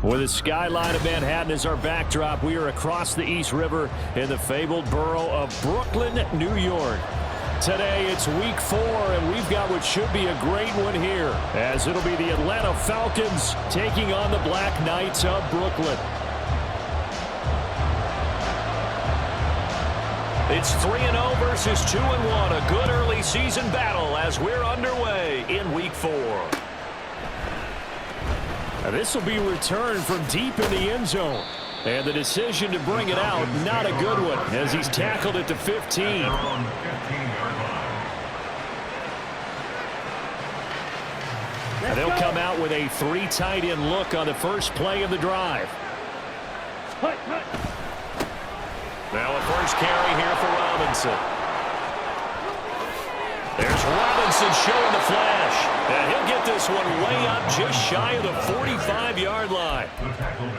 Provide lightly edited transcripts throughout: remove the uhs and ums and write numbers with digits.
With the skyline of Manhattan as our backdrop, we are across the East River in the fabled borough of Brooklyn, New York. Today, it's week 4, and we've got what should be a great one here, as it'll be the Atlanta Falcons taking on the Black Knights of Brooklyn. It's 3-0 versus 2-1, a good early season battle as we're underway in week 4. This will be returned from deep in the end zone. And the decision to bring it out, not a good one, as he's tackled at the 15. And they'll come out with a 3 tight end look on the first play of the drive. Now a first carry here for Robinson. There's Robinson showing the flash. And he'll get this one way up just shy of the 45-yard line.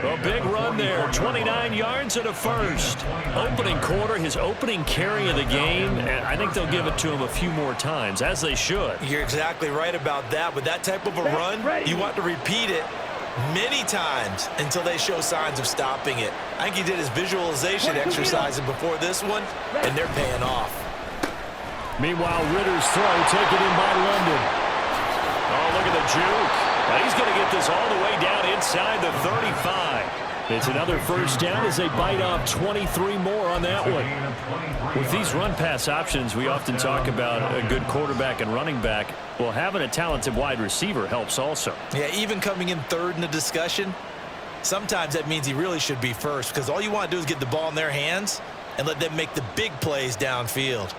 A big run there, 29 yards and a first. Opening quarter, his opening carry of the game, and I think they'll give it to him a few more times, as they should. You're exactly right about that. With that type of a run, you want to repeat it many times until they show signs of stopping it. I think he did his visualization exercises before this one, and they're paying off. Meanwhile, Ritter's throw taken in by London. Oh, look at the juke. Now he's going to get this all the way down inside the 35. It's another first down as they bite off 23 more on that one. With these run-pass options, we often talk about a good quarterback and running back. Well, having a talented wide receiver helps also. Yeah, even coming in third in the discussion, sometimes that means he really should be first, because all you want to do is get the ball in their hands and let them make the big plays downfield.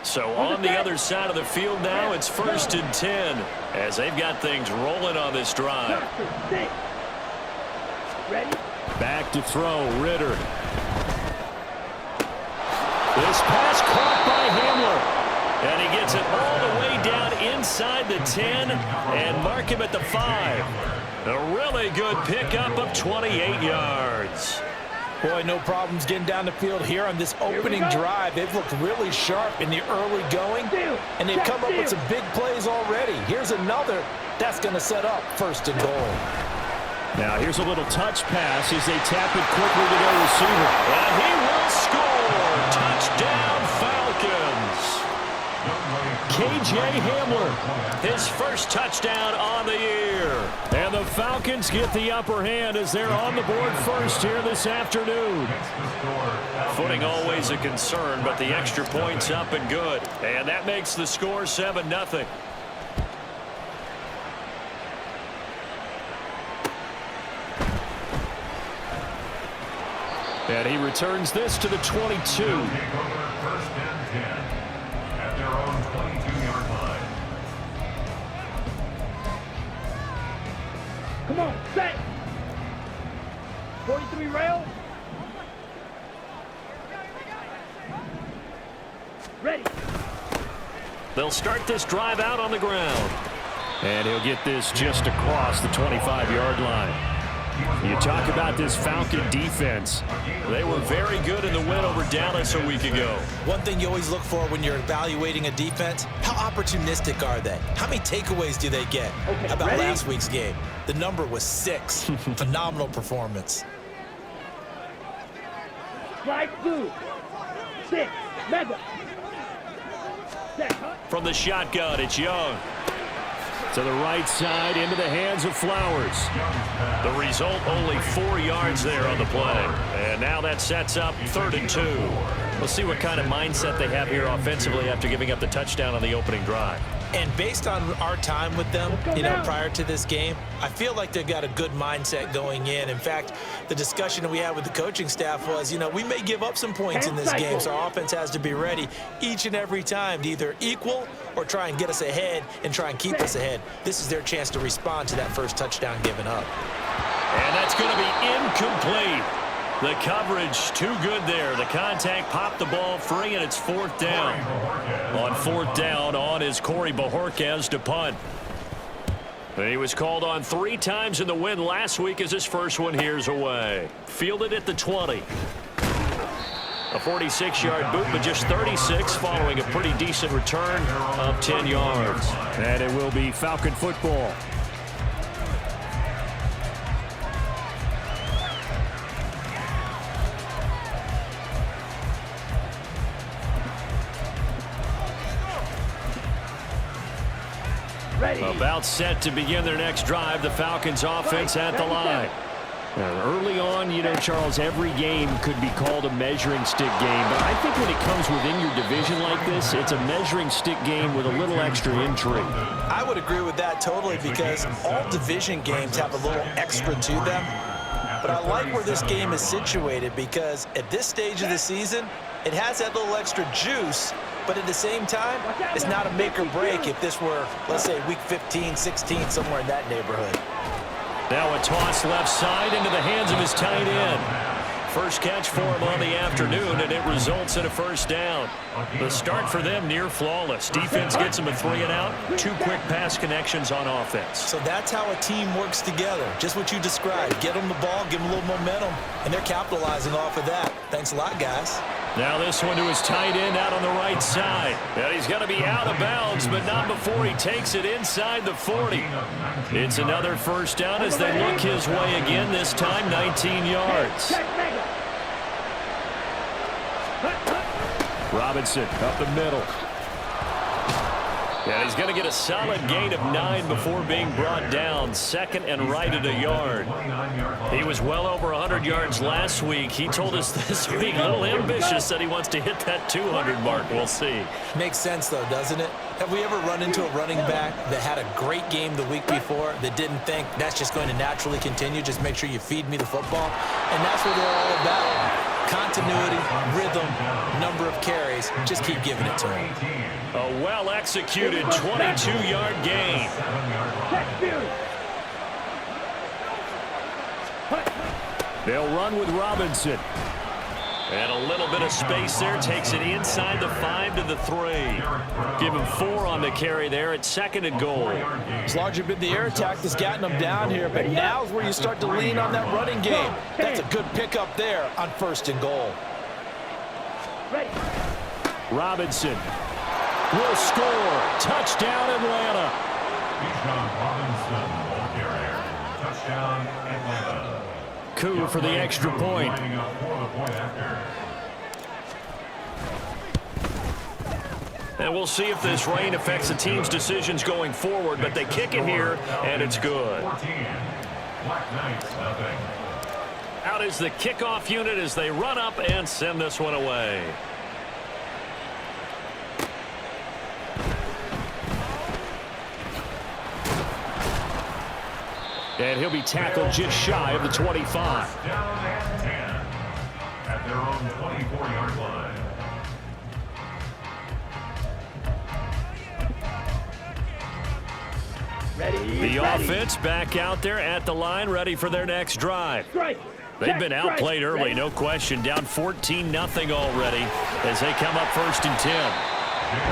So on the other side of the field now, it's 1st and 10 as they've got things rolling on this drive. Back to throw, Ritter. This pass caught by Hamler. And he gets it all the way down inside the 10 and mark him at the 5. A really good pickup of 28 yards. Boy, no problems getting down the field here on this opening drive. They've looked really sharp in the early going, and they've come up with some big plays already. Here's another that's going to set up 1st and goal. Now here's a little touch pass as they tap it quickly to their receiver. And he will score. Touchdown, Falcons. K.J. Hamler, his first touchdown on the year. And the Falcons get the upper hand as they're on the board first here this afternoon. Footing always a concern, but the extra point's up and good. And that makes the score 7-0. And he returns this to the 22. Come on, set. 43 rail. Ready. They'll start this drive out on the ground. And he'll get this just across the 25-yard line. You talk about this Falcon defense. They were very good in the win over Dallas a week ago. One thing you always look for when you're evaluating a defense, how opportunistic are they? How many takeaways do they get? Okay, How about ready? last week's game? The number was 6. Phenomenal performance. Slide through. 6. Mega. Set. From the shotgun, it's Young. To the right side, into the hands of Flowers. The result, only 4 yards there on the play. And now that sets up 3rd and 2. We'll see what kind of mindset they have here offensively after giving up the touchdown on the opening drive. And based on our time with them, prior to this game, I feel like they've got a good mindset going in. In fact, the discussion that we had with the coaching staff was, we may give up some points in this game, so our offense has to be ready each and every time to either equal or try and get us ahead and try and keep us ahead. This is their chance to respond to that first touchdown given up. And that's going to be incomplete. The coverage too good there. The contact popped the ball free, and it's 4th down. On 4th down, on is Corey Bojorquez to punt. He was called on 3 times in the win last week as his first one here's away. Fielded at the 20. A 46-yard boot, but just 36 following a pretty decent return of 10 yards. And it will be Falcon football. Ready. About set to begin their next drive, the Falcons offense at the line. Early on, you know, Charles, every game could be called a measuring stick game. But I think when it comes within your division like this, it's a measuring stick game with a little extra intrigue. I would agree with that totally because all division games have a little extra to them. But I like where this game is situated because at this stage of the season, it has that little extra juice. But at the same time, it's not a make or break if this were, let's say, week 15, 16, somewhere in that neighborhood. Now a toss left side into the hands of his tight end. First catch for him on the afternoon, and it results in a first down. The start for them near flawless. Defense gets them a 3 and out. 2 quick pass connections on offense. So that's how a team works together. Just what you described. Get them the ball, give them a little momentum, and they're capitalizing off of that. Thanks a lot, guys. Now this one to his tight end out on the right side. And he's going to be out of bounds, but not before he takes it inside the 40. It's another first down as they look his way again, this time 19 yards. Robinson up the middle. And he's going to get a solid gain of 9 before being brought down. Second and right at a yard. He was well over 100 yards last week. He told us this week, a little ambitious, that he wants to hit that 200 mark. We'll see. Makes sense, though, doesn't it? Have we ever run into a running back that had a great game the week before that didn't think that's just going to naturally continue? Just make sure you feed me the football. And that's what they're all about. Continuity, rhythm, number of carries. Just keep giving it to him. A well-executed 22-yard gain. They'll run with Robinson. And a little bit of space there. Takes it inside the 5 to the 3. Give him 4 on the carry there at 2nd and goal. It's largely been the air attack that's gotten them down here, but now's where you start to lean on that running game. That's a good pickup there on 1st and goal. Robinson will score. Touchdown, Atlanta. Touchdown, Atlanta. Coup for the extra point. And we'll see if this rain affects the team's decisions going forward, but they kick it here, and it's good. Out is the kickoff unit as they run up and send this one away. And he'll be tackled just shy of the 25. Down at 10 at their own 24-yard line. The offense back out there at the line, ready for their next drive. They've been outplayed early, no question. Down 14-0 already as they come up 1st and 10.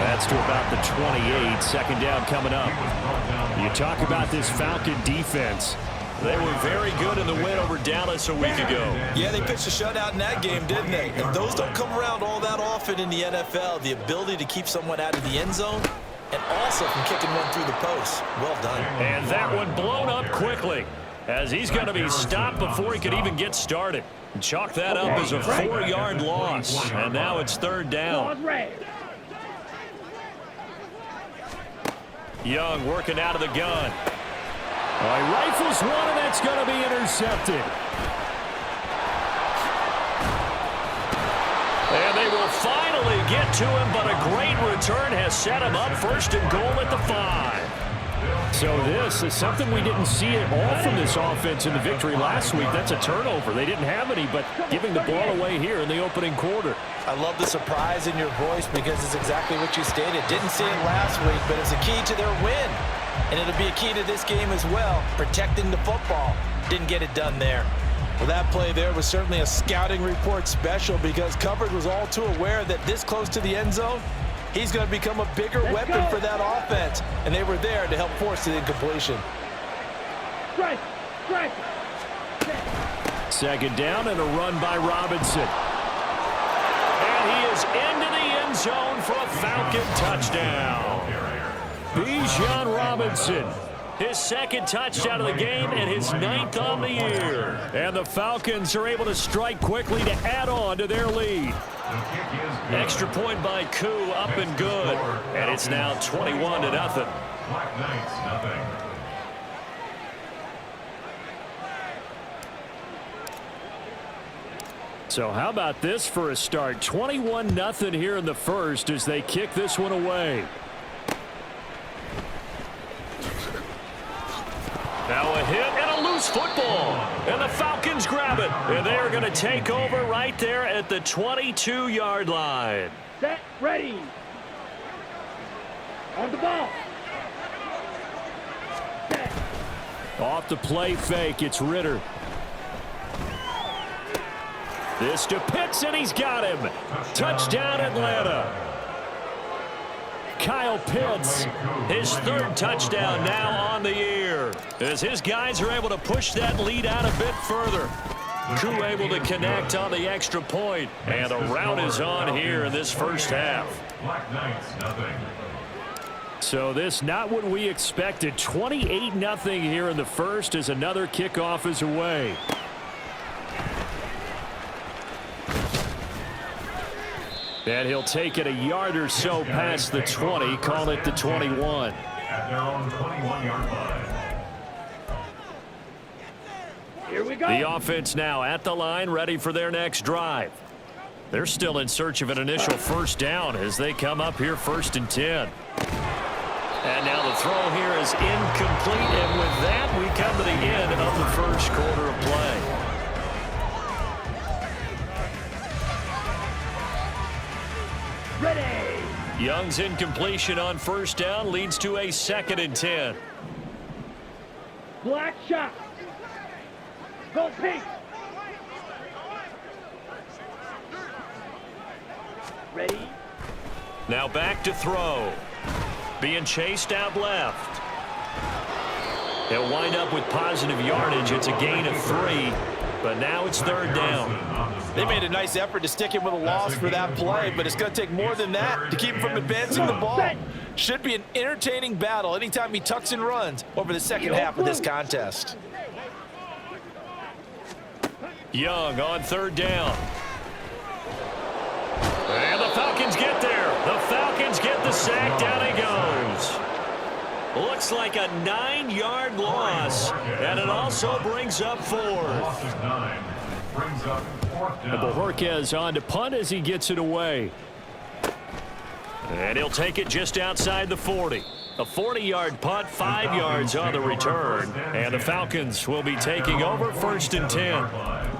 That's to about the 28. Second down coming up. You talk about this Falcon defense. They were very good in the win over Dallas a week ago. Yeah, they pitched a shutout in that game, didn't they? And those don't come around all that often in the NFL. The ability to keep someone out of the end zone and also from kicking one through the post. Well done. And that one blown up quickly as he's going to be stopped before he could even get started. Chalk that up as a 4-yard loss. And now it's 3rd down. Young working out of the gun. He rifles one, and that's going to be intercepted. And they will finally get to him, but a great return has set him up 1st and goal at the 5. So this is something we didn't see at all from this offense in the victory last week. That's a turnover. They didn't have any, but giving the ball away here in the opening quarter. I love the surprise in your voice because it's exactly what you stated. Didn't see it last week, but it's a key to their win. And it'll be a key to this game as well, protecting the football. Didn't get it done there. Well, that play there was certainly a scouting report special because coverage was all too aware that this close to the end zone, he's going to become a bigger weapon for that offense. And they were there to help force the incompletion. Second down and a run by Robinson. And he is into the end zone for a Falcon touchdown. Bijan Robinson, his second touchdown of the game and his 9th on the year. And the Falcons are able to strike quickly to add on to their lead. Extra point by Koo, up and good. And it's now 21-0. Black Knights, nothing. So how about this for a start? 21-0 here in the first as they kick this one away. Now a hit and a loose football. And the Falcons grab it. And they are going to take over right there at the 22-yard line. Set, ready. On the ball. Set. Off the play fake, it's Ritter. This to Pitts, and he's got him. Touchdown, Atlanta. Kyle Pitts, his 3rd touchdown now on the year, as his guys are able to push that lead out a bit further. Koo able to connect on the extra point, and the rout is on here in this first half. Black Knights, nothing. So this not what we expected. 28-0 here in the first as another kickoff is away. And he'll take it a yard or so past the 20, call it the 21. At their own 21-yard line. Here we go. The offense now at the line, ready for their next drive. They're still in search of an initial first down as they come up here 1st and 10. And now the throw here is incomplete, and with that we come to the end of the first quarter of play. Ready. Young's incompletion on first down leads to a 2nd and 10. Black shot. Go pink. Ready. Now back to throw. Being chased out left. He'll wind up with positive yardage. It's a gain of 3, but now it's 3rd down. They made a nice effort to stick him with a loss for that play, but it's going to take more than that to keep him from advancing the ball. Should be an entertaining battle anytime he tucks and runs over the second half of this contest. Young on 3rd down. And the Falcons get there. The Falcons get the sack. Down he goes. Looks like a 9-yard loss, and it also brings up 4th. Loss of 9 brings up 4th down. Bojorquez on to punt as he gets it away. And he'll take it just outside the 40. A 40-yard punt, 5 yards on the return. And the Falcons will be taking over 1st and 10.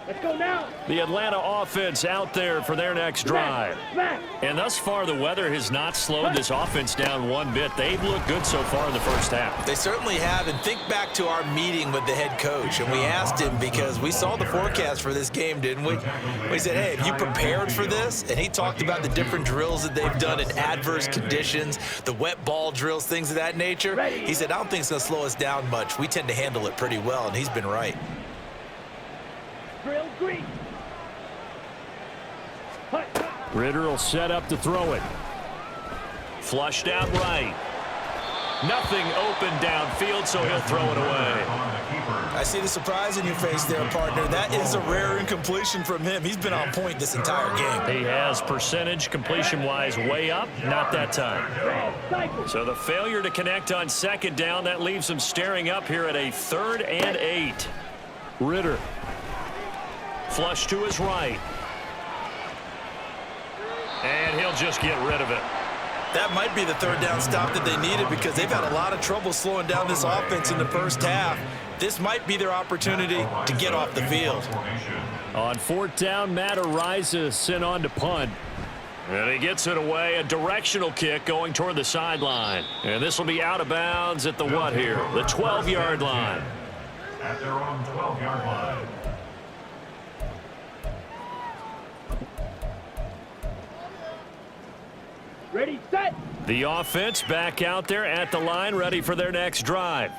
Let's go now. The Atlanta offense out there for their next drive. And thus far, the weather has not slowed this offense down one bit. They've looked good so far in the first half. They certainly have, and think back to our meeting with the head coach, and we asked him because we saw the forecast for this game, didn't we? We said, hey, have you prepared for this? And he talked about the different drills that they've done in adverse conditions, the wet ball drills, things of that nature. He said, I don't think it's going to slow us down much. We tend to handle it pretty well, and he's been right. Drill green. Ritter will set up to throw it. Flushed out right. Nothing open downfield, so he'll throw it away. I see the surprise in your face there, partner. That is a rare incompletion from him. He's been on point this entire game. He has percentage completion-wise way up, not that time. So the failure to connect on 2nd down, that leaves him staring up here at a 3rd and 8. Ritter. Flush to his right. And he'll just get rid of it. That might be the 3rd down stop that they needed because they've had a lot of trouble slowing down this offense in the first half. This might be their opportunity to get off the field. On 4th down, Matt Ariza sent on to punt. And he gets it away, a directional kick going toward the sideline. And this will be out of bounds at the what here? The 12-yard line. At their own 12-yard line. Ready, set. The offense back out there at the line, ready for their next drive.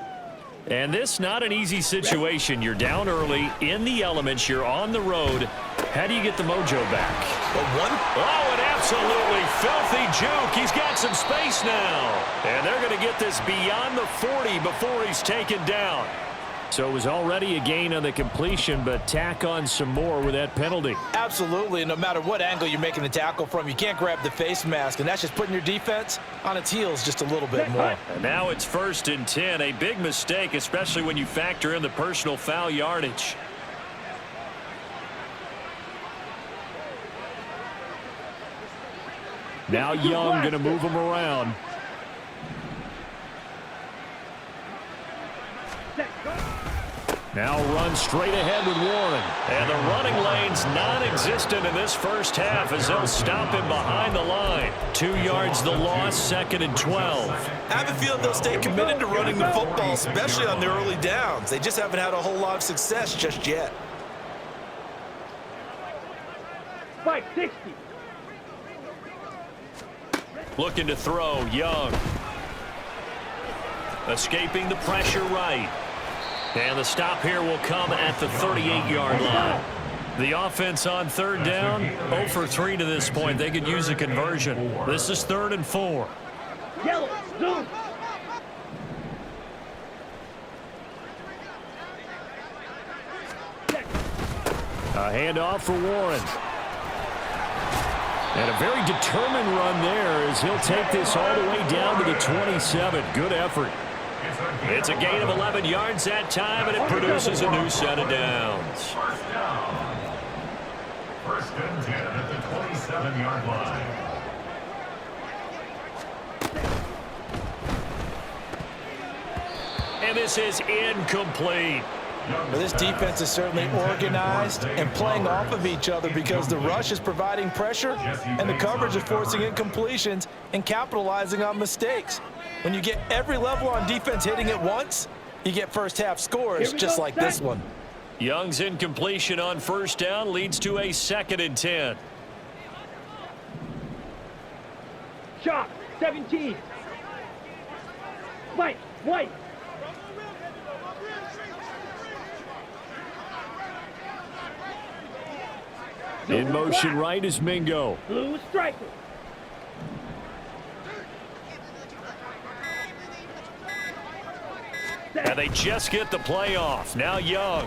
And this not an easy situation. You're down early, in the elements, you're on the road. How do you get the mojo back? Oh, an absolutely filthy juke. He's got some space now. And they're going to get this beyond the 40 before he's taken down. So it was already a gain on the completion, but tack on some more with that penalty. Absolutely. No matter what angle you're making the tackle from, you can't grab the face mask, and that's just putting your defense on its heels just a little bit more. And now it's 1st and 10, a big mistake, especially when you factor in the personal foul yardage. Now Young going to move him around. Now run straight ahead with Warren. And the running lane's non-existent in this first half as they'll stop him behind the line. 2 yards the loss, 2nd and 12. I have a feeling they'll stay committed to running the football, especially on the early downs. They just haven't had a whole lot of success just yet. 560. Looking to throw, Young. Escaping the pressure right. And the stop here will come at the 38-yard line. The offense on 3rd down, 0 for 3 to this point. They could use a conversion. This is 3rd and 4. Yellow, zoom. A handoff for Warren. And a very determined run there as he'll take this all the way down to the 27. Good effort. It's a gain of 11 yards that time, and it produces a new set of downs. First down. 1st and 10 at the 27-yard line. And this is incomplete. Well, this defense is certainly organized and playing off of each other because the rush is providing pressure and the coverage is forcing incompletions and capitalizing on mistakes. When you get every level on defense hitting at once, you get first half scores just like this one. Young's incompletion on 1st down leads to a 2nd and 10. Shot, 17. White, white. In motion right is Mingo. Blue striker. And they just get the play off. Now Young.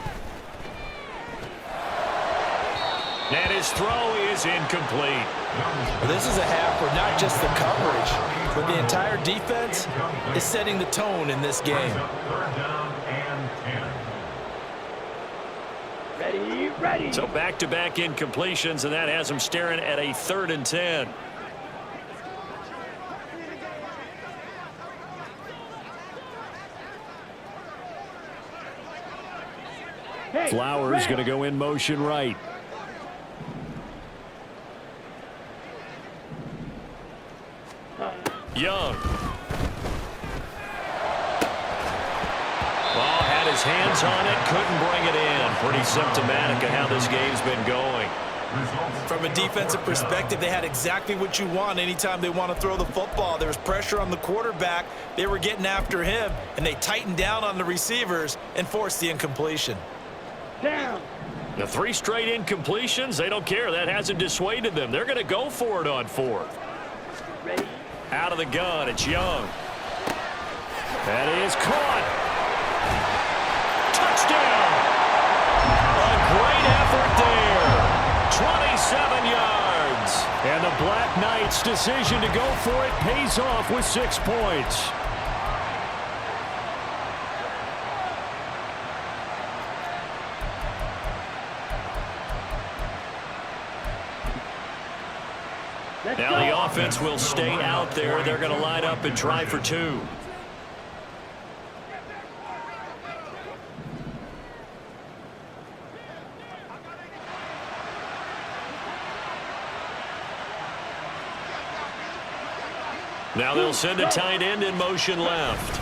And his throw is incomplete. Well, this is a half where not just the coverage, but the entire defense is setting the tone in this game. 3rd down and 10. Ready, ready. So back-to-back incompletions, and that has them staring at a 3rd and 10. Hey, Flowers going to go in motion right. Young. Well, had his hands on it, couldn't bring it in. Pretty symptomatic of how this game's been going. From a defensive perspective, they had exactly what you want anytime they want to throw the football. There was pressure on the quarterback. They were getting after him, and they tightened down on the receivers and forced the incompletion. down. The 3 straight incompletions, they don't care. That hasn't dissuaded them. They're going to go for it on 4th. Ready. Out of the gun, it's Young. That is caught. Touchdown! A great effort there. 27 yards. And the Black Knights' decision to go for it pays off with 6 points. Now the offense will stay out there. They're going to line up and try for 2. Now they'll send a tight end in motion left.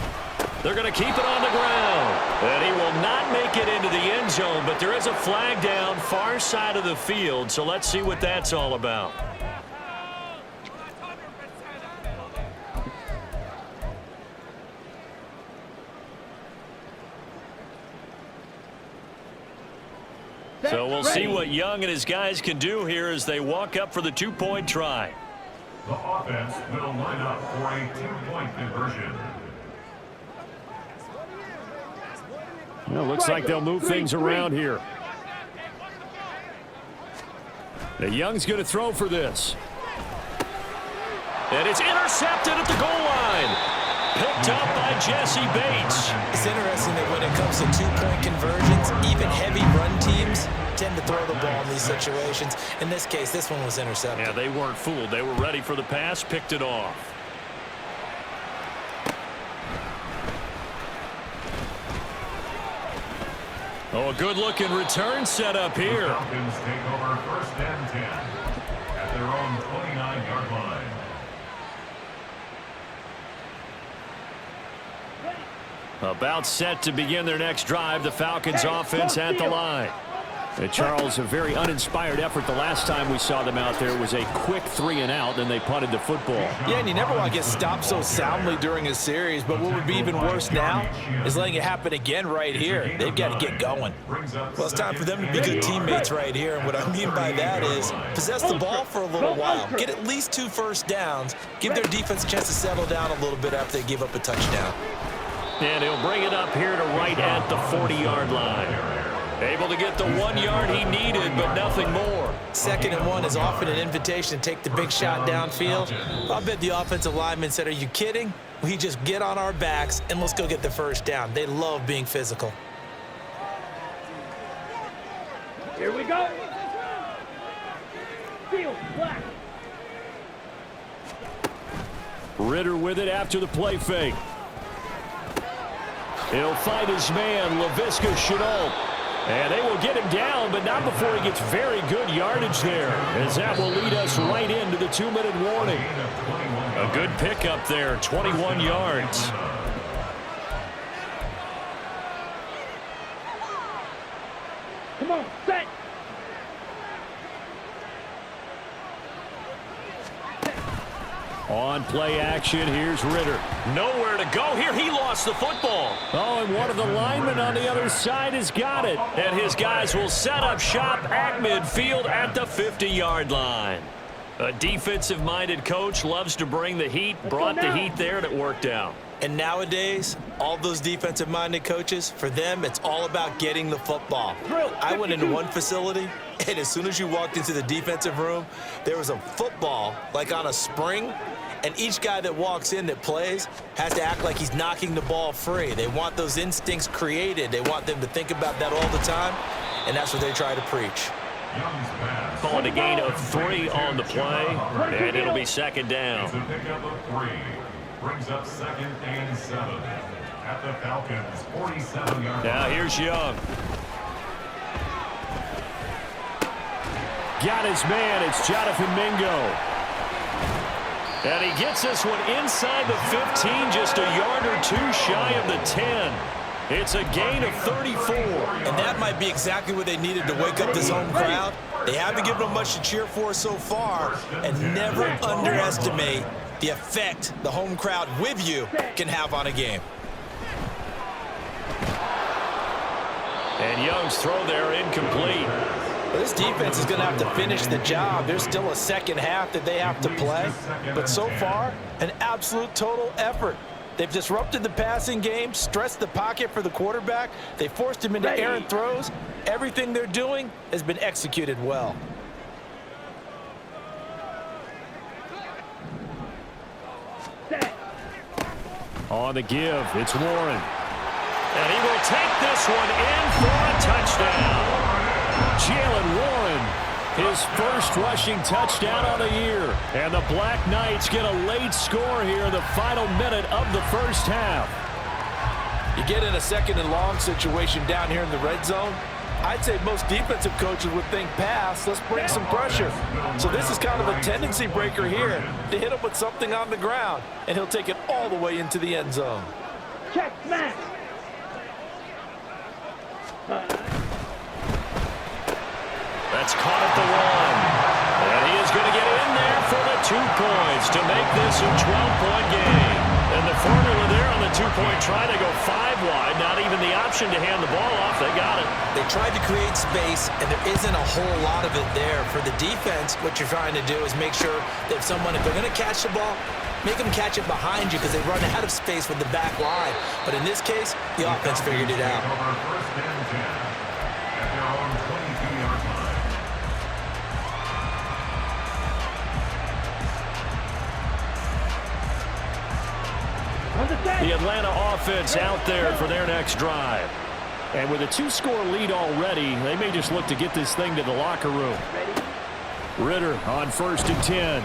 They're going to keep it on the ground. And he will not make it into the end zone, but there is a flag down far side of the field, so let's see what that's all about. So we'll see what Young and his guys can do here as they walk up for the two-point try. The offense will line up for a two-point conversion. Well, looks like they'll move things around here. The Young's going to throw for this. And it's intercepted at the goal line. Picked up by Jesse Bates. It's interesting that when it comes to two-point conversions, even heavy run teams tend to throw the ball in these situations. In this case, this one was intercepted. Yeah, they weren't fooled. They were ready for the pass, picked it off. Oh, a good-looking return set up here. The Falcons take over 1st and 10 at their own 29-yard line. About set to begin their next drive. The Falcons offense at the line. Charles, a very uninspired effort the last time we saw them out there. It was a quick 3-and-out, and they punted the football. Yeah, and you never want to get stopped so soundly during a series, but what would be even worse now is letting it happen again right here. They've got to get going. Well, it's time for them to be good teammates right here, and what I mean by that is possess the ball for a little while, get at least 2 first downs, give their defense a chance to settle down a little bit after they give up a touchdown. And he'll bring it up here to right at the 40-yard line. Able to get the 1 yard he needed, but nothing more. 2nd and 1 is often an invitation to take the big shot downfield. I'll bet the offensive lineman said, "Are you kidding? We just get on our backs and let's go get the first down." They love being physical. Here we go. Field black. Ritter with it after the play fake. He'll fight his man, Laviska Shenault. And they will get him down, but not before he gets very good yardage there, as that will lead us right into the 2-minute warning. A good pickup there, 21 yards. Come on, set. On play action, here's Ritter. Nowhere to go here. He lost the football. Oh, and one of the linemen on the other side has got it. And his guys will set up shop at midfield at the 50-yard line. A defensive-minded coach loves to bring the heat, brought the heat there, and it worked out. And nowadays, all those defensive-minded coaches, for them, it's all about getting the football. I went into one facility, and as soon as you walked into the defensive room, there was a football, like on a spring, and each guy that walks in that plays has to act like he's knocking the ball free. They want those instincts created. They want them to think about that all the time, and that's what they try to preach. Calling a gain of 3 on the play, and it'll be 2nd down. It's a pickup of 3. Brings up 2nd and 7 at the Falcons' 47-yard line. Now here's Young. Got his man, it's Jonathan Mingo. And he gets this one inside the 15, just a yard or 2 shy of the 10. It's a gain of 34. And that might be exactly what they needed to wake up this home crowd. They haven't given them much to cheer for so far, and never underestimate the effect the home crowd with you can have on a game. And Young's throw there incomplete. Well, this defense is going to have to finish the job. There's still a second half that they have to play. But so far, an absolute total effort. They've disrupted the passing game, stressed the pocket for the quarterback. They forced him into errant throws. Everything they're doing has been executed well. On the give, it's Warren. And he will take this one in for a touchdown. Jalen Warren, his first rushing touchdown on the year. And the Black Knights get a late score here in the final minute of the first half. You get in a 2nd and long situation down here in the red zone, I'd say most defensive coaches would think pass, let's bring some pressure. So this is kind of a tendency breaker here to hit him with something on the ground, and he'll take it all the way into the end zone. Check, smash. That's caught at the 1. And he is going to get in there for the 2 points to make this a 12-point game. And the formula there on the two-point try to go 5 wide. Not even the option to hand the ball off. They got it. They tried to create space, and there isn't a whole lot of it there. For the defense, what you're trying to do is make sure that if they're going to catch the ball, make them catch it behind you because they run out of space with the back line. But in this case, the offense figured it out. First and 10 at their own 22-yard line. The Atlanta offense out there for their next drive. And with a 2-score lead already, they may just look to get this thing to the locker room. Ritter on 1st and 10.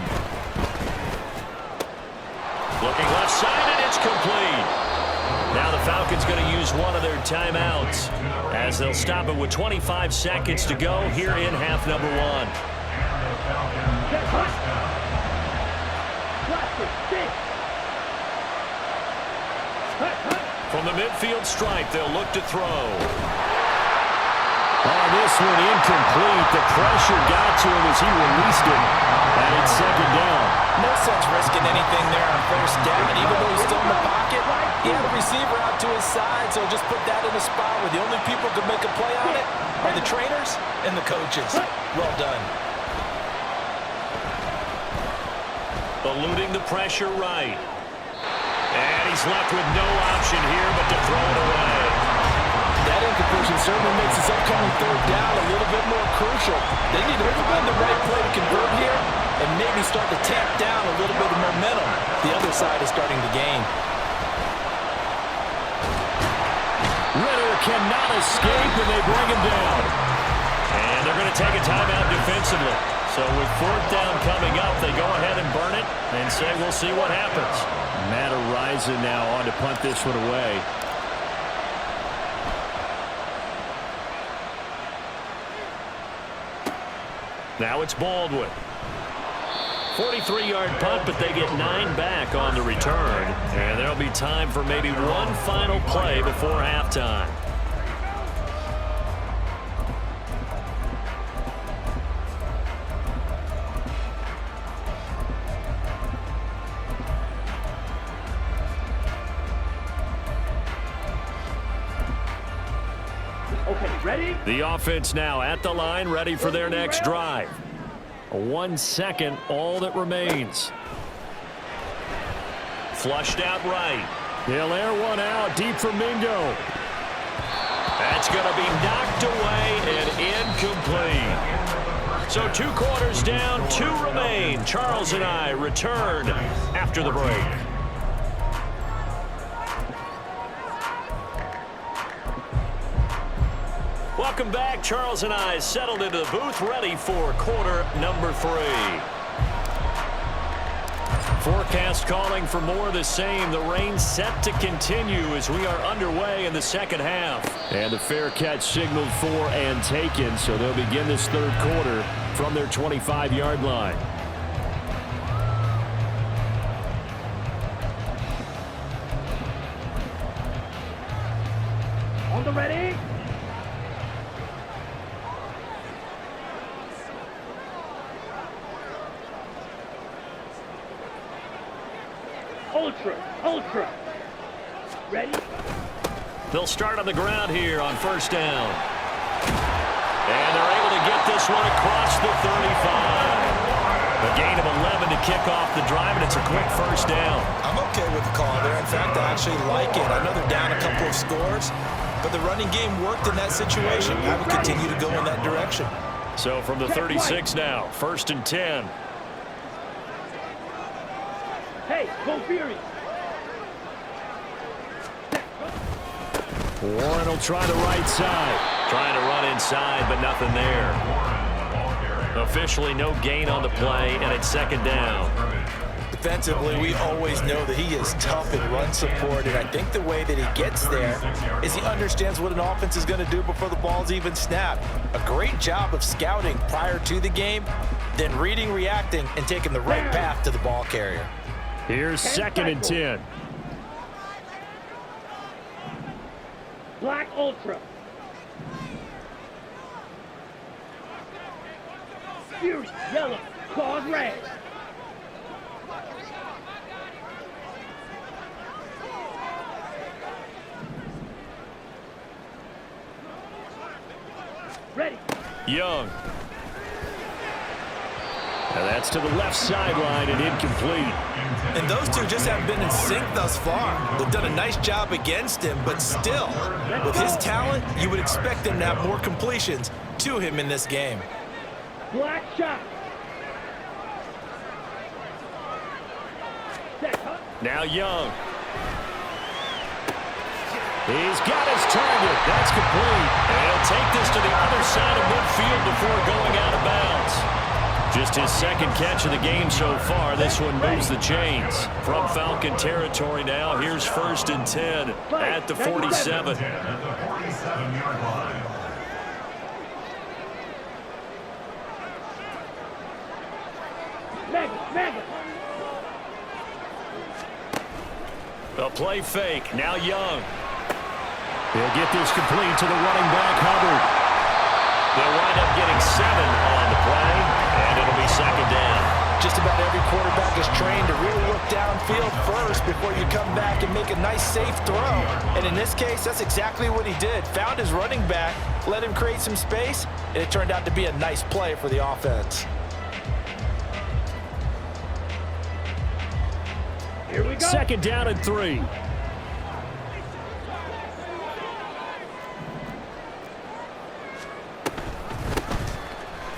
Looking left side, and it's complete. Now the Falcons going to use one of their timeouts as they'll stop it with 25 seconds to go here in half number 1. From the midfield stripe, they'll look to throw. Oh, this one incomplete. The pressure got to him as he released it. And it's 2nd down. No sense risking anything there on 1st down. Even though he's still in the pocket, he had a receiver out to his side, so just put that in a spot where the only people who can make a play on it are the trainers and the coaches. Well done. Eluding the pressure right. And he's left with no option here but to throw it away. That incompletion certainly makes this upcoming 3rd down a little bit more crucial. They need to find the right play to convert here and maybe start to tamp down a little bit of momentum. The other side is starting to gain. Ritter cannot escape, and they bring him down. And they're going to take a timeout defensively. So with 4th down coming up, they go ahead and burn it and say we'll see what happens. Matt Ariza now on to punt this one away. Now it's Baldwin. 43-yard punt, but they get 9 back on the return. And there'll be time for maybe one final play before halftime. Okay, ready? The offense now at the line, ready for their next drive. 1 second, all that remains. Flushed out right. They'll air one out deep for Mingo. That's going to be knocked away and incomplete. So 2 quarters down, 2 remain. Charles and I return after the break. Welcome back. Charles and I settled into the booth, ready for quarter number 3. Forecast calling for more of the same. The rain set to continue as we are underway in the second half. And a fair catch signaled for and taken, so they'll begin this 3rd quarter from their 25-yard line. On the ready? Ultra. Ready? They'll start on the ground here on 1st down. And they're able to get this one across the 35. A gain of 11 to kick off the drive, and it's a quick 1st down. I'm okay with the call there. In fact, I actually like it. I know they're down a couple of scores, but the running game worked in that situation. I would continue to go in that direction. So from the 36 now, 1st and 10. Hey, go Fury. Warren will try the right side. Trying to run inside, but nothing there. Officially no gain on the play, and it's 2nd down. Defensively, we always know that he is tough in run support, and I think the way that he gets there is he understands what an offense is going to do before the ball's even snapped. A great job of scouting prior to the game, then reading, reacting, and taking the right path to the ball carrier. Here's 2nd and 10. Black Ultra. Fury, yellow, claws red. Young. And that's to the left sideline and incomplete. And those two just haven't been in sync thus far. They've done a nice job against him, but still, with his talent, you would expect them to have more completions to him in this game. Black shot. Now Young. He's got his target. That's complete. And he'll take this to the other side of midfield before going out of bounds. Just his second catch of the game so far. This one moves the chains. From Falcon territory now, here's 1st and 10 at the 47. At the 47-yard line. Mega. A play fake. Now Young. He'll get this complete to the running back, Hubbard. They'll wind up getting 7 on the play, and it'll be 2nd down. Just about every quarterback is trained to really look downfield first before you come back and make a nice, safe throw. And in this case, that's exactly what he did. Found his running back, let him create some space, and it turned out to be a nice play for the offense. Here we go. 2nd down and 3.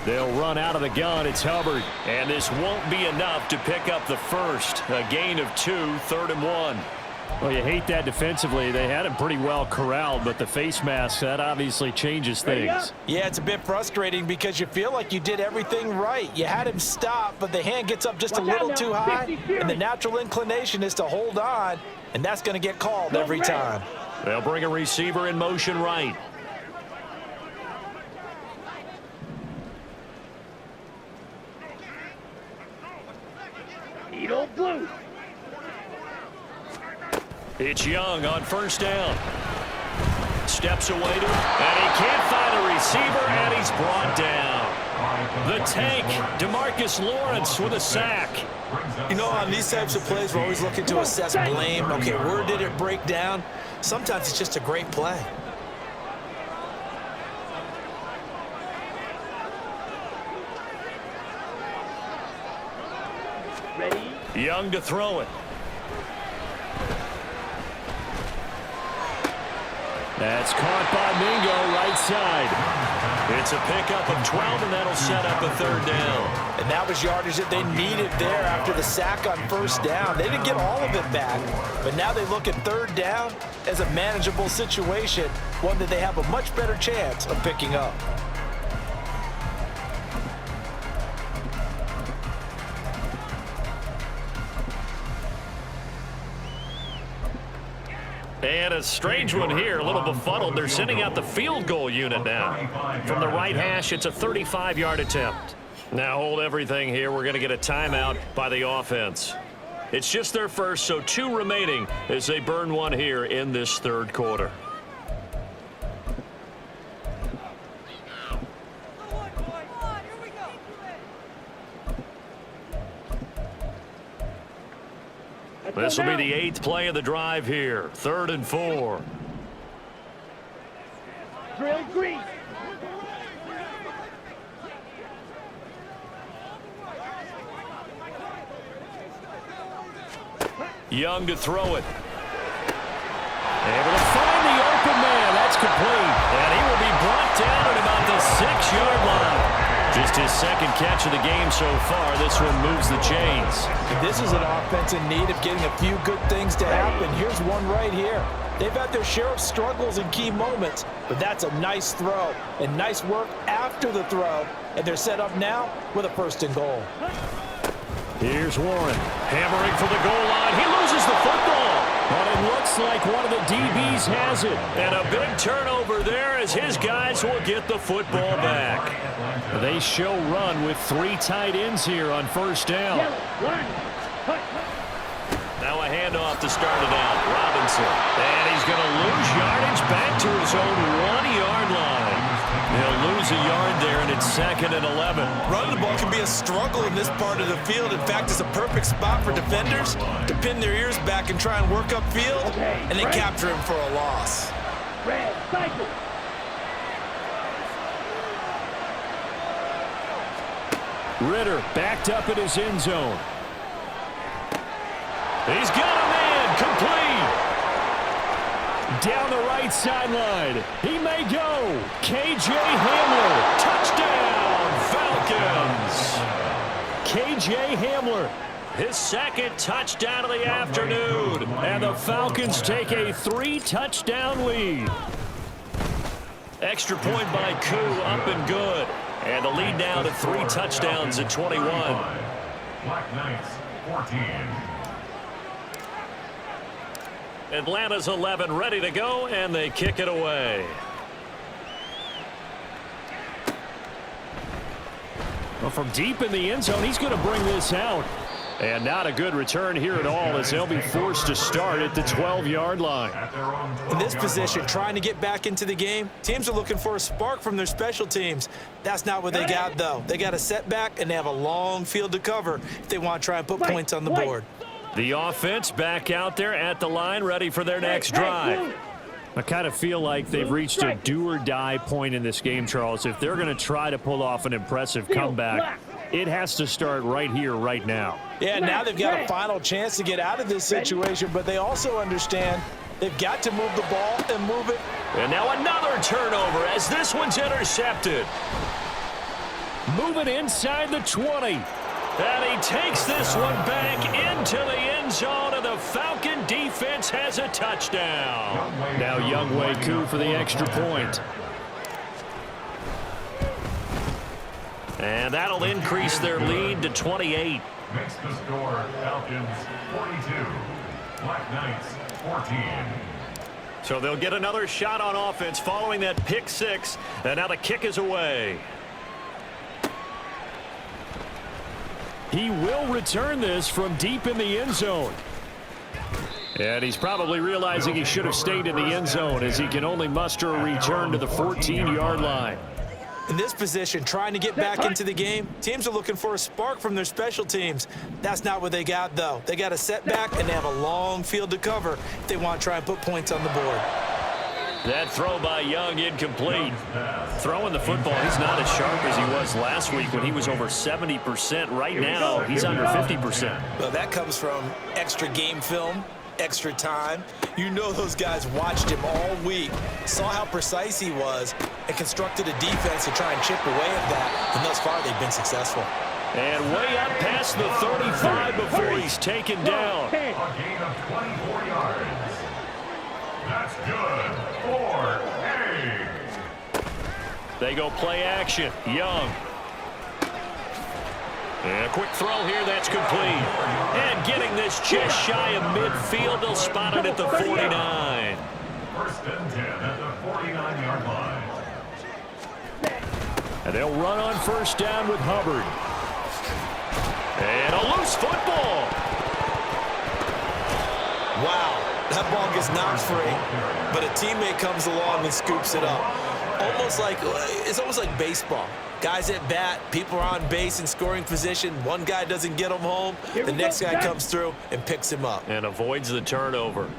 They'll run out of the gun. It's Hubbard. And this won't be enough to pick up the first. A gain of 2, 3rd and 1. Well, you hate that defensively. They had him pretty well corralled, but the face mask, that obviously changes things. Yeah, it's a bit frustrating because you feel like you did everything right. You had him stop, but the hand gets up just a little too high, and the natural inclination is to hold on, and that's going to get called every time. They'll bring a receiver in motion right. Edo blue. It's Young on 1st down. Steps away to him, and he can't find a receiver, and he's brought down. The tank, DeMarcus Lawrence with a sack. You know, on these types of plays, we're always looking to assess blame. Okay, where did it break down? Sometimes it's just a great play. Ready? Young to throw it. That's caught by Mingo, right side. It's a pickup of 12, and that'll set up a 3rd down. And that was yardage that they needed there after the sack on 1st down. They didn't get all of it back, but now they look at 3rd down as a manageable situation, one that they have a much better chance of picking up. And a strange one here, a little befuddled. They're sending out the field goal unit now. From the right hash, it's a 35-yard attempt. Now hold everything here. We're going to get a timeout by the offense. It's just their first, so 2 remaining as they burn one here in this 3rd quarter. This will be the 8th play of the drive here. 3rd and 4. Drill green. Young to throw it. Able to find the open man. That's complete. And he will be brought down at about the 6-yard line. Just his 2nd catch of the game so far. This one moves the chains. This is an offense in need of getting a few good things to happen. Here's one right here. They've had their share of struggles in key moments, but that's a nice throw and nice work after the throw. And they're set up now with a 1st and goal. Here's Warren. Hammering for the goal line. He loses the football. But it looks like one of the DBs has it. And a big turnover there as his guys will get the football back. They show run with 3 tight ends here on 1st down. Now a handoff to start it out. Robinson. And he's going to lose yardage back to his own 1-yard line. They'll lose a yard there, and it's 2nd and 11. Running the ball can be a struggle in this part of the field. In fact, it's a perfect spot for defenders to pin their ears back and try and work upfield, and then capture him for a loss. Red cycle. Ritter backed up in his end zone. He's got a man complete. Down the right sideline. He may go. K.J. Hamler. Touchdown, Falcons. K.J. Hamler. His second touchdown of the afternoon. And the Falcons take a 3-touchdown lead. Extra point by Koo, up and good. And the lead now to 3 touchdowns at 21. Black Knights, 14. Atlanta's 11 ready to go, and they kick it away. Well, from deep in the end zone, he's going to bring this out. And not a good return here at all as they'll be forced to start at the 12-yard line. In this position, trying to get back into the game, teams are looking for a spark from their special teams. That's not what they got, though. They got a setback, and they have a long field to cover if they want to try and put points on the board. The offense back out there at the line, ready for their next drive. I kind of feel like they've reached a do-or-die point in this game, Charles. If they're going to try to pull off an impressive comeback, it has to start right here, right now. Yeah, now they've got a final chance to get out of this situation, but they also understand they've got to move the ball and move it. And now another turnover as this one's intercepted. Moving inside the 20. And he takes this one back into the end zone, and the Falcon defense has a touchdown. Now Younghoe Koo for the extra point. And that'll increase their lead to 28. Makes the score Falcons 42, Black Knights 14. So they'll get another shot on offense following that pick six. And now the kick is away. He will return this from deep in the end zone. And he's probably realizing he should have stayed in the end zone as he can only muster a return to the 14-yard line. In this position, trying to get back into the game, teams are looking for a spark from their special teams. That's not what they got, though. They got a setback, and they have a long field to cover if they want to try and put points on the board. That throw by Young incomplete. Throwing the football, he's not as sharp as he was last week when he was over 70%. Right now, he's under 50%. Well, that comes from extra game film, extra time. You know those guys watched him all week, saw how precise he was, and constructed a defense to try and chip away at that. And thus far, they've been successful. And way up past the 35 before he's taken down. A gain of 24 yards. That's good for A. They go play action. Young. And a quick throw here, that's complete. And getting this just shy of midfield, they'll spot it at the 49. First and 10 at the 49-yard line. And they'll run on first down with Hubbard. And a loose football. Wow, that ball gets knocked free, but a teammate comes along and scoops it up. It's almost like baseball. Guys at bat, people are on base in scoring position. One guy doesn't get him home. The next guy comes through and picks him up. And avoids the turnover.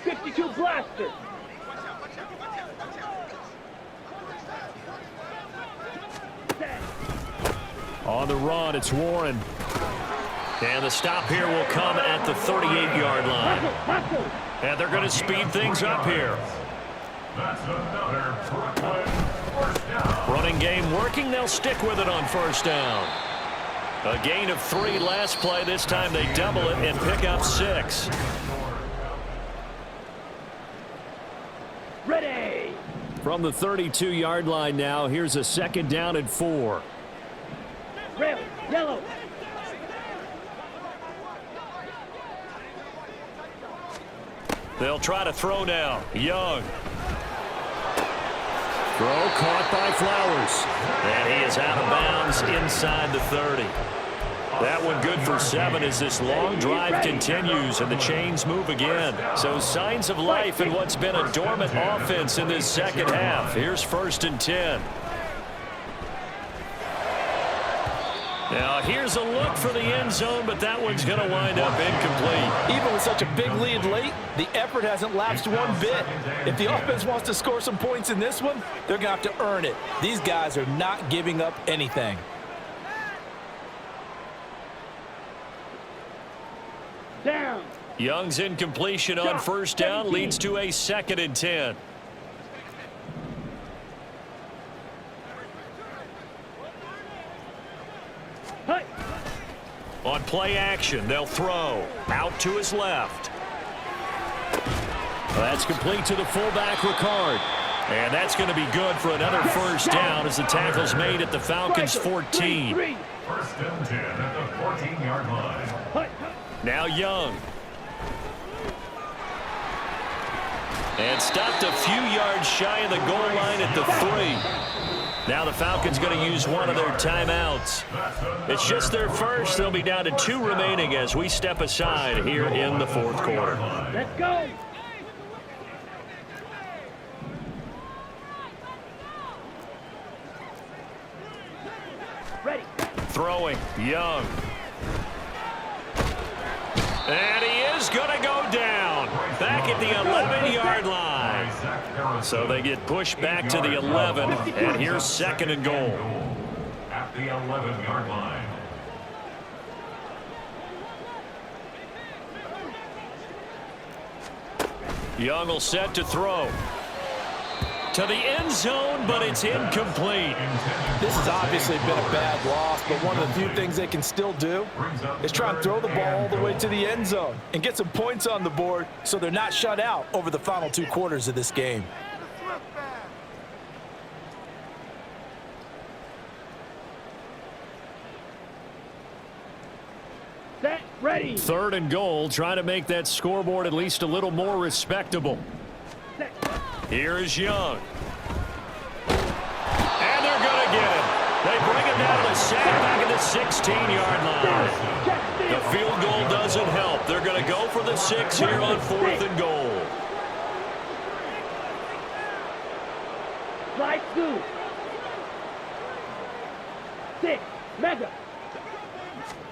'52 blaster. On the run, it's Warren. And the stop here will come at the 38-yard line. And they're going to speed things up here. That's another Brooklyn first down. Running game working. They'll stick with it on first down. A gain of 3 last play. This time they double it and pick up 6. Ready. From the 32-yard line now, here's a second down and 4. Red, yellow. They'll try to throw now. Young. Throw caught by Flowers. And he is out of bounds inside the 30. That one good for 7 as this long drive continues and the chains move again. So signs of life in what's been a dormant offense in this second half. Here's first and 10. Now here's a look for the end zone, but that one's going to wind up incomplete. Even with such a big lead late, the effort hasn't lapsed one bit. If the offense wants to score some points in this one, they're going to have to earn it. These guys are not giving up anything. Down. Young's incompletion on first down leads to a 2nd and 10. Hey. On play action, they'll throw. Out to his left. That's complete to the fullback, Ricard. And that's going to be good for another first down as the tackle's made at the Falcons' 14. 1st and 10 at the 14-yard line. Now Young. And stopped a few yards shy of the goal line at the 3. Now the Falcons going to use one of their timeouts. It's just their first. They'll be down to 2 remaining as we step aside here in the 4th quarter. Let's go. Ready. Throwing, Young. And he is going to go down. Back at the 11-yard line. So they get pushed back to the 11, and here's 2nd and goal. At the 11-yard line. Young will set to throw. To the end zone, but it's incomplete. This has obviously been a bad loss, but one of the few things they can still do is try and throw the ball all the way to the end zone and get some points on the board so they're not shut out over the final 2 quarters of this game. Set. Ready. 3rd and goal, trying to make that scoreboard at least a little more respectable. Set. Here is Young. And they're going to get him. They bring him down to the sack back at the 16-yard line. The field goal doesn't help. They're going to go for the 6 here on 4th and goal. Slide 2. 6. Mega.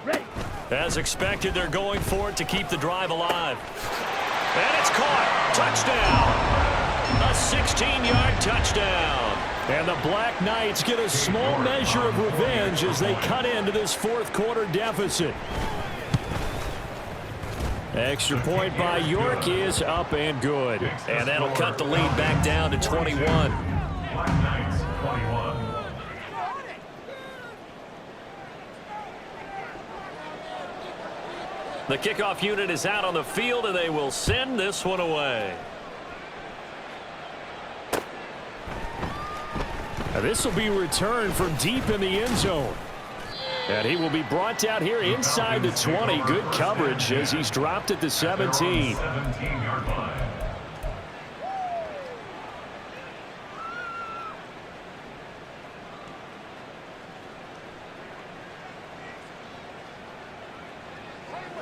Ready. As expected, they're going for it to keep the drive alive. And it's caught. Touchdown. A 16-yard touchdown. And the Black Knights get a small measure of revenge as they cut into this 4th quarter deficit. Extra point by York is up and good. And that'll cut the lead back down to 21. Black Knights 21. The kickoff unit is out on the field, and they will send this one away. Now this will be returned from deep in the end zone. And he will be brought down here inside the 20. Good coverage as he's dropped at the 17. 17-yard line.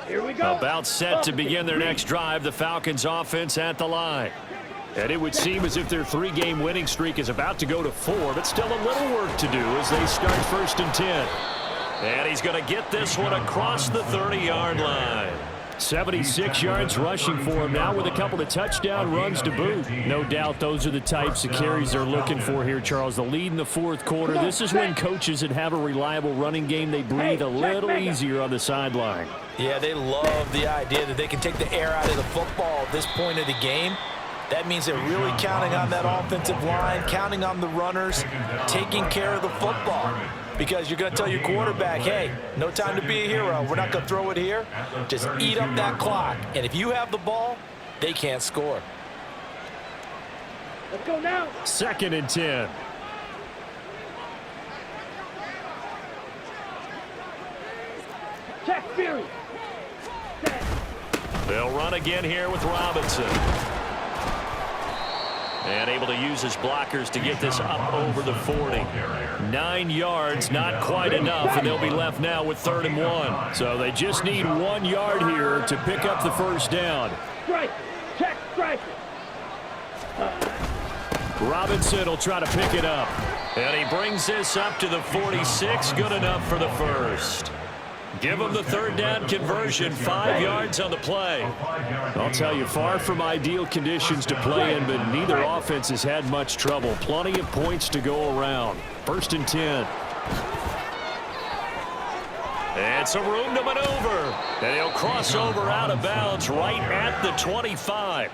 Here we go. About set to begin their next drive, the Falcons offense at the line. And it would seem as if their 3-game winning streak is about to go to 4, but still a little work to do as they start 1st and 10. And he's going to get this one across the 30-yard line. 76 yards rushing for him now with a couple of touchdown runs to boot. No doubt those are the types of carries they're looking for here, Charles. The lead in the 4th quarter. This is when coaches that have a reliable running game, they breathe a little easier on the sideline. Yeah, they love the idea that they can take the air out of the football at this point of the game. That means they're really counting on that offensive line, counting on the runners, taking care of the football. Because you're going to tell your quarterback, hey, no time to be a hero. We're not going to throw it here. Just eat up that clock. And if you have the ball, they can't score. Let's go now. 2nd and 10. Check Fury. Set. They'll run again here with Robinson. And able to use his blockers to get this up over the 40. 9 yards, not quite enough, and they'll be left now with 3rd and 1. So they just need 1 yard here to pick up the first down. Strike. Check strike. Robinson will try to pick it up. And he brings this up to the 46. Good enough for the first. Give him the third down conversion, 5 yards on the play. I'll tell you, far from ideal conditions to play in, but neither offense has had much trouble. Plenty of points to go around. 1st and 10. It's a room to maneuver. And he'll cross over out of bounds right at the 25.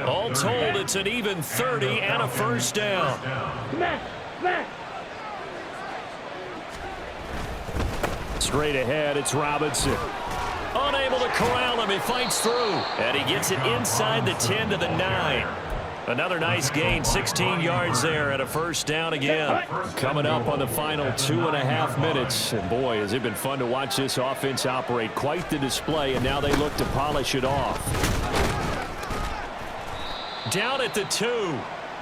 All told, it's an even 30 and a first down. Smash! Smash! Straight ahead, it's Robinson. Unable to corral him, he fights through. And he gets it inside the 10 to the 9. Another nice gain, 16 yards there, and a first down again. Coming up on the final 2.5 minutes. And boy, has it been fun to watch this offense operate. Quite the display, and now they look to polish it off. Down at the 2.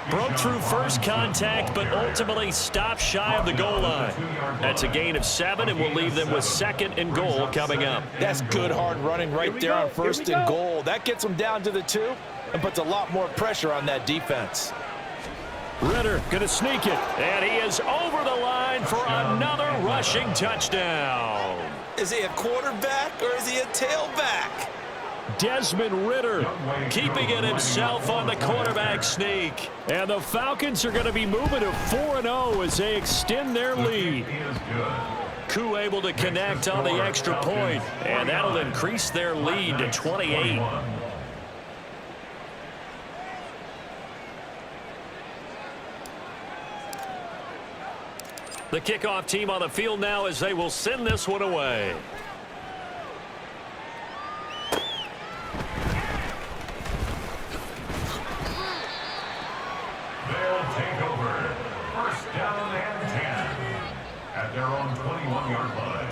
Broke through first contact, but ultimately stopped shy of the goal line. That's a gain of 7, and we'll leave them with 2nd and goal coming up. That's good hard running right there on 1st and goal. That gets them down to the 2 and puts a lot more pressure on that defense. Ritter going to sneak it. And he is over the line for another rushing touchdown. Is he a quarterback or is he a tailback? Desmond Ritter keeping it himself on the quarterback sneak. And the Falcons are going to be moving to 4-0 as they extend their lead. Koo able to connect on the extra point, and that'll increase their lead to 28. The kickoff team on the field now as they will send this one away. They'll take over. 1st down and 10 at their own 21-yard line.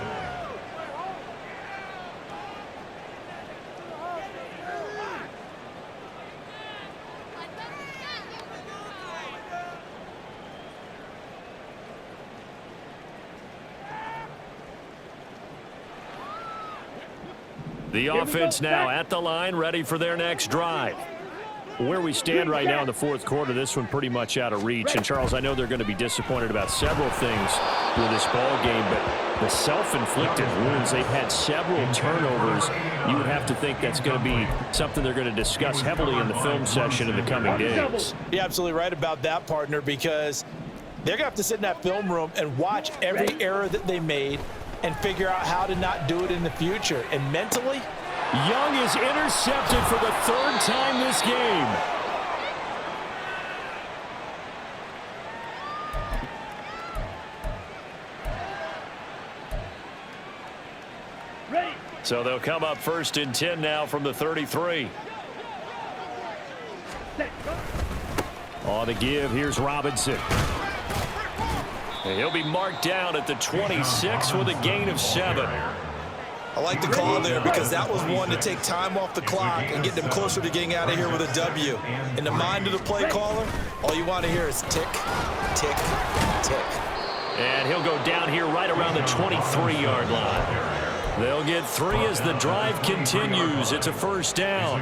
The offense now at the line, ready for their next drive. Where we stand right now in the 4th quarter, this one pretty much out of reach. And, Charles, I know they're going to be disappointed about several things with this ball game, but the self-inflicted wounds, they've had several turnovers. You would have to think that's going to be something they're going to discuss heavily in the film session in the coming days. You're absolutely right about that, partner, because they're going to have to sit in that film room and watch every error that they made and figure out how to not do it in the future. And mentally, Young is intercepted for the 3rd time this game. Ready. So they'll come up 1st and 10 now from the 33. Set. Go. On the give, here's Robinson. And he'll be marked down at the 26 with a gain of 7. I like the call there because that was one to take time off the clock and get them closer to getting out of here with a W. In the mind of the play caller, all you want to hear is tick, tick, tick. And he'll go down here right around the 23-yard line. They'll get 3 as the drive continues. It's a first down.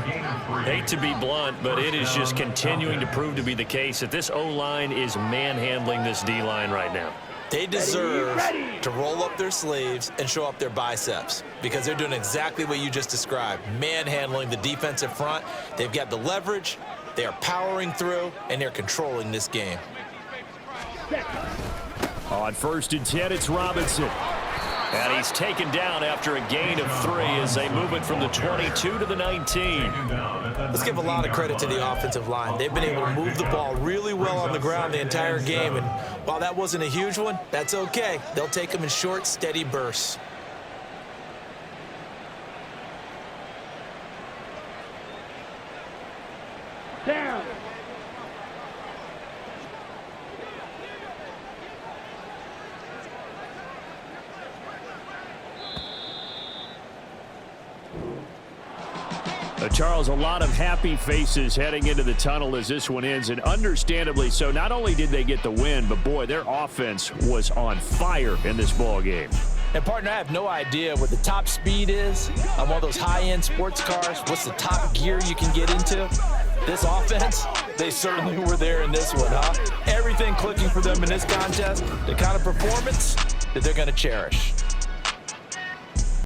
Hate to be blunt, but it is just continuing to prove to be the case that this O-line is manhandling this D-line right now. They deserve to roll up their sleeves and show up their biceps because they're doing exactly what you just described, manhandling the defensive front. They've got the leverage, they are powering through, and they're controlling this game. On 1st and 10, it's Robinson. And he's taken down after a gain of 3 as they move it from the 22 to the 19. Let's give a lot of credit to the offensive line. They've been able to move the ball really well on the ground the entire game. And while that wasn't a huge one, that's okay. They'll take them in short, steady bursts. Down. Charles, a lot of happy faces heading into the tunnel as this one ends, and understandably so. Not only did they get the win, but boy, their offense was on fire in this ball game. and partner, I have no idea what the top speed is on one of those high-end sports cars. What's the top gear you can get into? This offense, they certainly were there in this one, huh? Everything clicking for them in this contest, the kind of performance that they're going to cherish.